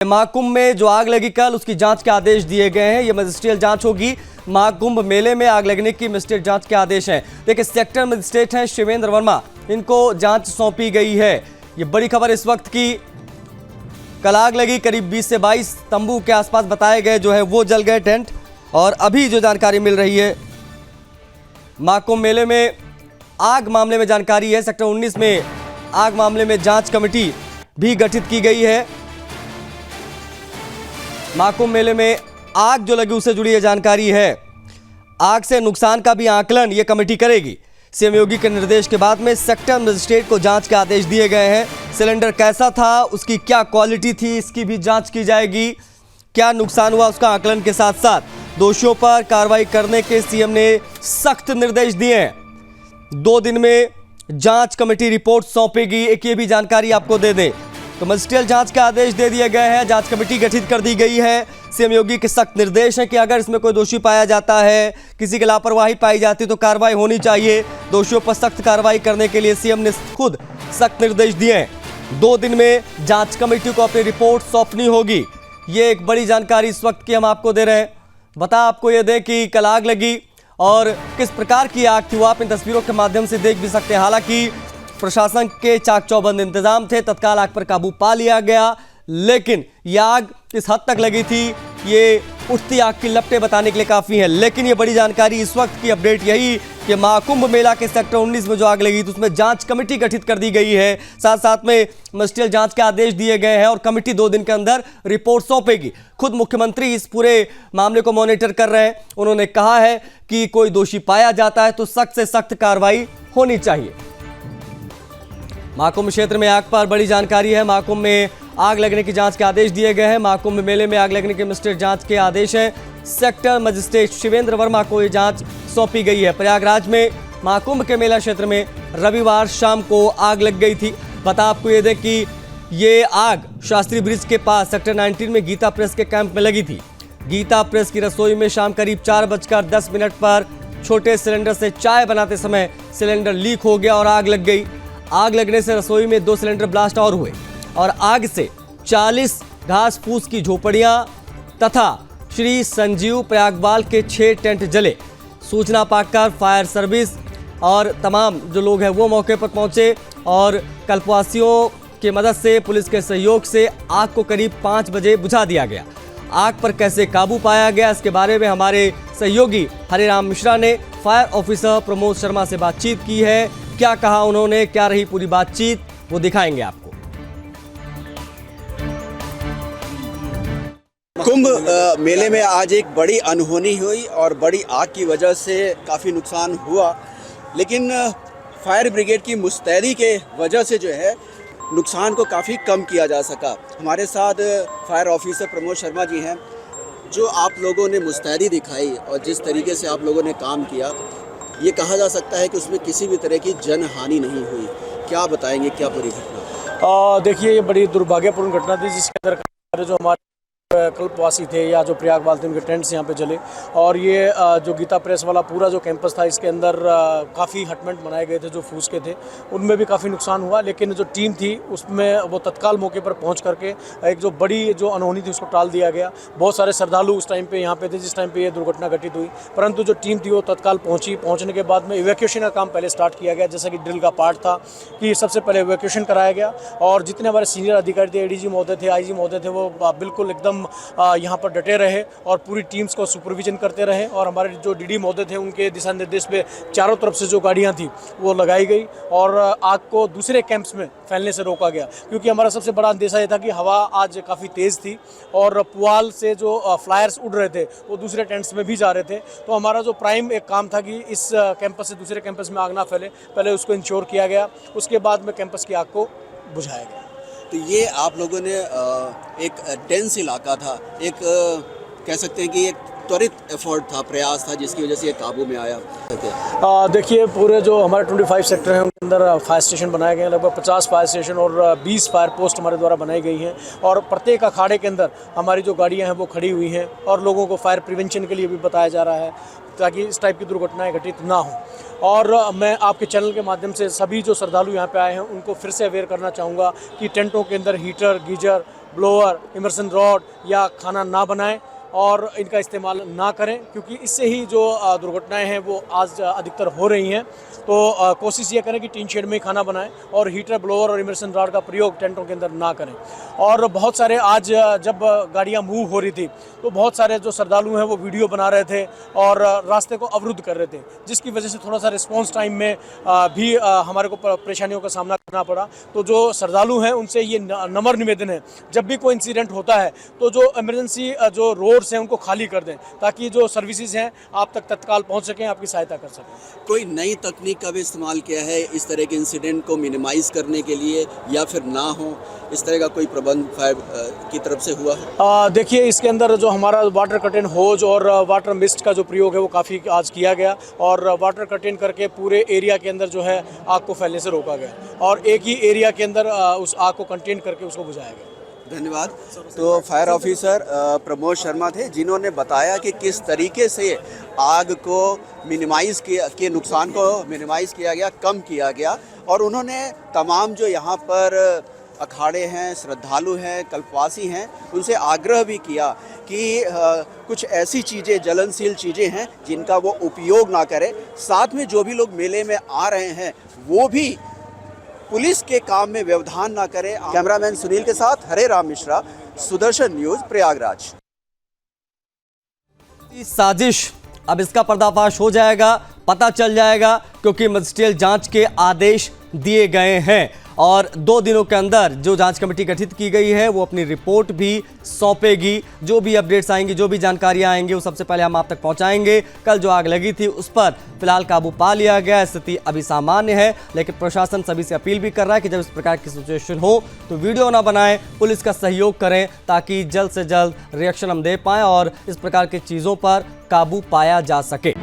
महाकुंभ में जो आग लगी कल, उसकी जांच के आदेश दिए गए हैं। ये मजिस्ट्रियल जांच होगी। महाकुंभ मेले में आग लगने की मजिस्ट्रेट जांच के आदेश हैं। देखिए, सेक्टर मजिस्ट्रेट हैं शिवेंद्र वर्मा, इनको जांच सौंपी गई है। ये बड़ी खबर इस वक्त की। कल आग लगी, करीब 20 से 22 तंबू के आसपास बताए गए जो है वो जल गए टेंट। और अभी जो जानकारी मिल रही है, महाकुंभ मेले में आग मामले में जानकारी है, सेक्टर 19 में आग मामले में जांच कमेटी भी गठित की गई है। महाकुंभ मेले में आग जो लगी उससे जुड़ी ये जानकारी है। आग से नुकसान का भी आकलन ये कमेटी करेगी। सीएम योगी के निर्देश के बाद में सेक्टर मजिस्ट्रेट को जांच के आदेश दिए गए हैं। सिलेंडर कैसा था, उसकी क्या क्वालिटी थी, इसकी भी जांच की जाएगी। क्या नुकसान हुआ उसका आकलन के साथ साथ दोषियों पर कार्रवाई करने के सीएम ने सख्त निर्देश दिए हैं। 2 दिन में जांच कमेटी रिपोर्ट सौंपेगी। एक ये भी जानकारी आपको दे दें तो मजिस्ट्रियल जांच के आदेश दे दिए गए हैं। जांच कमेटी गठित कर दी गई है। सीएम योगी के सख्त निर्देश हैं कि अगर इसमें कोई दोषी पाया जाता है, किसी की लापरवाही पाई जाती तो कार्रवाई होनी चाहिए। दोषियों पर सख्त कार्रवाई करने के लिए सीएम ने खुद सख्त निर्देश दिए हैं। 2 दिन में जांच कमेटी को अपनी रिपोर्ट सौंपनी होगी। ये एक बड़ी जानकारी इस वक्त की हम आपको दे रहे हैं। बता आपको ये दें कि कल आग लगी और किस प्रकार की आग थी वो आप इन तस्वीरों के माध्यम से देख भी सकते हैं। हालांकि प्रशासन के चाक चौबंद इंतजाम थे, तत्काल आग पर काबू पा लिया गया, लेकिन यह आग इस हद तक लगी थी, ये उठती आग की लपटें बताने के लिए काफ़ी है। लेकिन ये बड़ी जानकारी इस वक्त की अपडेट यही कि महाकुंभ मेला के सेक्टर 19 में जो आग लगी थी उसमें जांच कमेटी गठित कर दी गई है। साथ साथ में मजिस्ट्रियल जांच के आदेश दिए गए हैं और कमेटी 2 दिन के अंदर रिपोर्ट सौंपेगी। खुद मुख्यमंत्री इस पूरे मामले को मॉनिटर कर रहे हैं। उन्होंने कहा है कि कोई दोषी पाया जाता है तो सख्त से सख्त कार्रवाई होनी चाहिए। महाकुंभ क्षेत्र में आग पर बड़ी जानकारी है। महाकुंभ में आग लगने की जांच के आदेश दिए गए हैं। महाकुंभ मेले में आग लगने के मजिस्ट्रेट जांच के आदेश हैं। सेक्टर मजिस्ट्रेट शिवेंद्र वर्मा को ये जांच सौंपी गई है। प्रयागराज में महाकुंभ के मेला क्षेत्र में रविवार शाम को आग लग गई थी। बता आपको ये दें कि ये आग शास्त्री ब्रिज के पास सेक्टर 19 में गीता प्रेस के कैंप में लगी थी। गीता प्रेस की रसोई में शाम करीब 4:10 पर छोटे सिलेंडर से चाय बनाते समय सिलेंडर लीक हो गया और आग लग गई। आग लगने से रसोई में 2 सिलेंडर ब्लास्ट और हुए और आग से 40 घास फूस की झोपड़ियां तथा श्री संजीव प्रयागवाल के 6 टेंट जले। सूचना पाकर फायर सर्विस और तमाम जो लोग हैं वो मौके पर पहुंचे और कल्पवासियों की मदद से, पुलिस के सहयोग से आग को करीब 5 बजे बुझा दिया गया। आग पर कैसे काबू पाया गया, इसके बारे में हमारे सहयोगी हरिराम मिश्रा ने फायर ऑफिसर प्रमोद शर्मा से बातचीत की है। क्या कहा उन्होंने, क्या रही पूरी बातचीत, वो दिखाएंगे आपको। कुंभ मेले में आज एक बड़ी अनहोनी हुई और बड़ी आग की वजह से काफ़ी नुकसान हुआ, लेकिन फायर ब्रिगेड की मुस्तैदी के वजह से जो है नुकसान को काफ़ी कम किया जा सका। हमारे साथ फायर ऑफिसर प्रमोद शर्मा जी हैं। जो आप लोगों ने मुस्तैदी दिखाई और जिस तरीके से आप लोगों ने काम किया, ये कहा जा सकता है कि उसमें किसी भी तरह की जनहानि नहीं हुई। क्या बताएंगे, क्या पूरी घटना? देखिए, ये बड़ी दुर्भाग्यपूर्ण घटना थी जिसके अंदर जो हमारे कल्पवासी थे या जो प्रयागवाल थे उनके टेंट्स यहाँ पे जले। और ये जो गीता प्रेस वाला पूरा जो कैंपस था, इसके अंदर काफ़ी हटमेंट बनाए गए थे जो फूस के थे, उनमें भी काफ़ी नुकसान हुआ। लेकिन जो टीम थी उसमें वो तत्काल मौके पर पहुँच करके एक जो बड़ी जो अनहोनी थी उसको टाल दिया गया। बहुत सारे श्रद्धालु उस टाइम पर यहाँ पे थे जिस टाइम पर ये दुर्घटना घटित हुई, परंतु जो टीम थी वो तत्काल पहुँची। पहुँचने के बाद में इवैक्यूएशन का काम पहले स्टार्ट किया गया, जैसा कि ड्रिल का पार्ट था कि सबसे पहले इवैक्यूएशन कराया गया। और जितने हमारे सीनियर अधिकारी थे, ADG महोदय थे, IG महोदय थे, वो बिल्कुल एकदम यहाँ पर डटे रहे और पूरी टीम्स को सुपरविजन करते रहे। और हमारे जो DD महोदय थे उनके दिशा निर्देश पे चारों तरफ से जो गाड़ियाँ थी वो लगाई गई और आग को दूसरे कैंप्स में फैलने से रोका गया। क्योंकि हमारा सबसे बड़ा अंदेशा ये था कि हवा आज काफ़ी तेज़ थी और पुआल से जो फ्लायर्स उड़ रहे थे वो दूसरे टेंट्स में भी जा रहे थे। तो हमारा जो प्राइम एक काम था कि इस कैंपस से दूसरे कैंपस में आग ना फैले, पहले उसको इंश्योर किया गया, उसके बाद में कैंपस की आग को बुझाया गया। तो ये आप लोगों ने एक डेंस इलाका था, एक कह सकते हैं कि एक त्वरित एफर्ट था, प्रयास था, जिसकी वजह से ये काबू में आया। देखिए, पूरे जो हमारे 25 सेक्टर हैं उनके अंदर फायर स्टेशन बनाए गए हैं। लगभग 50 फायर स्टेशन और 20 फायर पोस्ट हमारे द्वारा बनाई गई हैं। और प्रत्येक अखाड़े के अंदर हमारी जो गाड़ियाँ हैं वो खड़ी हुई हैं और लोगों को फायर प्रिवेंशन के लिए भी बताया जा रहा है ताकि इस टाइप की दुर्घटनाएं घटित ना हों। और मैं आपके चैनल के माध्यम से सभी जो श्रद्धालु यहाँ पे आए हैं उनको फिर से अवेयर करना चाहूँगा कि टेंटों के अंदर heater, geyser blower, immersion rod या खाना ना बनाएं और इनका इस्तेमाल ना करें, क्योंकि इससे ही जो दुर्घटनाएं हैं वो आज अधिकतर हो रही हैं। तो कोशिश ये करें कि टीन शेड में ही खाना बनाएं और हीटर, ब्लोअर और इमर्सन रॉड का प्रयोग टेंटों के अंदर ना करें। और बहुत सारे आज जब गाड़ियां मूव हो रही थी तो बहुत सारे जो श्रद्धालु हैं वो वीडियो बना रहे थे और रास्ते को अवरुद्ध कर रहे थे, जिसकी वजह से थोड़ा सा रिस्पॉन्स टाइम में भी हमारे को परेशानियों का सामना करना पड़ा। तो जो श्रद्धालु हैं उनसे ये नम्र निवेदन है, जब भी कोई इंसिडेंट होता है तो जो इमरजेंसी जो रोड्स हैं उनको खाली कर दें, ताकि जो सर्विसेज हैं आप तक तत्काल पहुंच सकें, आपकी सहायता कर सकें। कोई नई तकनीक का भी इस्तेमाल किया है इस तरह के इंसिडेंट को मिनिमाइज करने के लिए, या फिर ना हो इस तरह का कोई प्रबंध फायर की तरफ से हुआ है? देखिए, इसके अंदर जो हमारा वाटर कर्टेन होज और वाटर मिस्ट का जो प्रयोग है वो काफ़ी आज किया गया और वाटर कर्टेन करके पूरे एरिया के अंदर जो है आग को फैलने से रोका गया और एक ही एरिया के अंदर उस आग को कंटेन करके उसको बुझाया गया। धन्यवाद। तो फायर ऑफिसर प्रमोद शर्मा थे, जिन्होंने बताया कि किस तरीके से आग को मिनिमाइज़ किया, के नुकसान को मिनिमाइज़ किया गया, कम किया गया। और उन्होंने तमाम जो यहाँ पर अखाड़े हैं, श्रद्धालु हैं, कल्पवासी हैं, उनसे आग्रह भी किया कि कुछ ऐसी चीज़ें, ज्वलनशील चीज़ें हैं जिनका वो उपयोग ना करें। साथ में जो भी लोग मेले में आ रहे हैं वो भी पुलिस के काम में व्यवधान ना करें। कैमरामैन सुनील के साथ हरे राम मिश्रा, सुदर्शन न्यूज़, प्रयागराज। साजिश, अब इसका पर्दाफाश हो जाएगा, पता चल जाएगा, क्योंकि मजिस्ट्रियल जांच के आदेश दिए गए हैं और 2 दिनों के अंदर जो जांच कमेटी गठित की गई है वो अपनी रिपोर्ट भी सौंपेगी। जो भी अपडेट्स आएंगी, जो भी जानकारियां आएंगी वो सबसे पहले हम आप तक पहुंचाएंगे। कल जो आग लगी थी उस पर फिलहाल काबू पा लिया गया, स्थिति अभी सामान्य है, लेकिन प्रशासन सभी से अपील भी कर रहा है कि जब इस प्रकार की सिचुएशन हो तो वीडियो ना बनाएं, पुलिस का सहयोग करें, ताकि जल्द से जल्द रिएक्शन हम दे पाएं और इस प्रकार की चीज़ों पर काबू पाया जा सके।